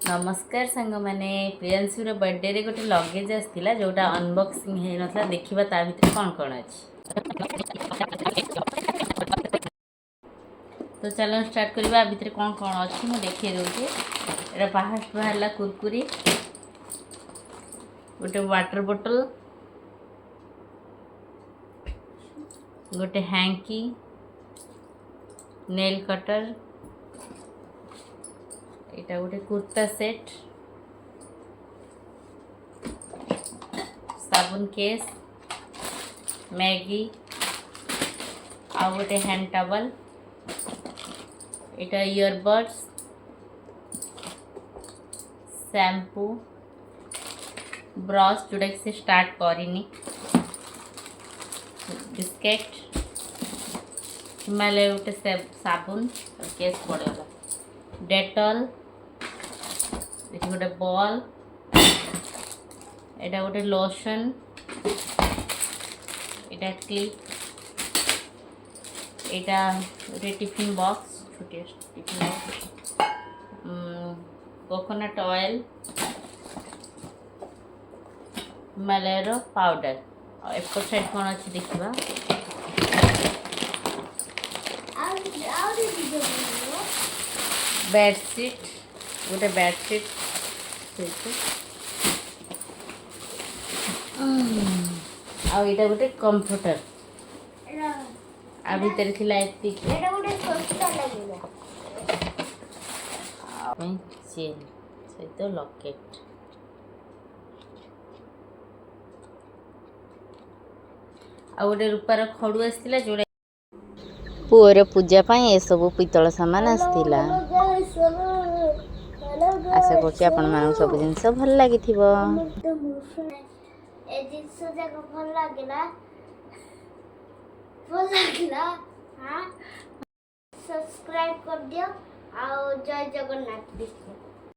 नमस्कार सांग मैंने प्रियांशुर बर्थडे रे गोटे लगेज आसला जोटा अनबॉक्सिंग हो ना देखा ता भर कौन कौन अच्छी तो चलो स्टार्ट करवा भितर कौन कौन अच्छी मुझे देखे दूसरी एटा फास्ट बाहर कुरकुरी गोटे वाटर बोतल गोटे हैंकी नेल कटर एटा गोटे कुर्ता सेट साबुन केस मैगी आ गोटे हैंड टॉवल एटा ईयरबड्स शैम्पू ब्रश जोटा कि से स्टार्ट करनी बिस्केट हिमालय गोटे साबुन केस पड़ेगा डेटल देखिए गोटे बॉल एटा गोटे लोशन एटा क्लिप एटा गोटे टिफिन बॉक्स छोटे tiffin box coconut oil Himalaya powder और एपट साइड कौन अच्छी देखा बेडशीट गोटे बेडशीट आईटा गोटे कंप्यूटर आ भीतर थिला चेन सहित लकेट आ गोटे रूपार खड़ू आसला जोड़ा पुअर पूजा पाई ए सब पितल सामान आसला आशा करछि आपण मानक सब जिंस भल लागिथिबो ए जिंस जाक भल लागिला हां सब्सक्राइब कर दियो आ जय जगन्नाथ।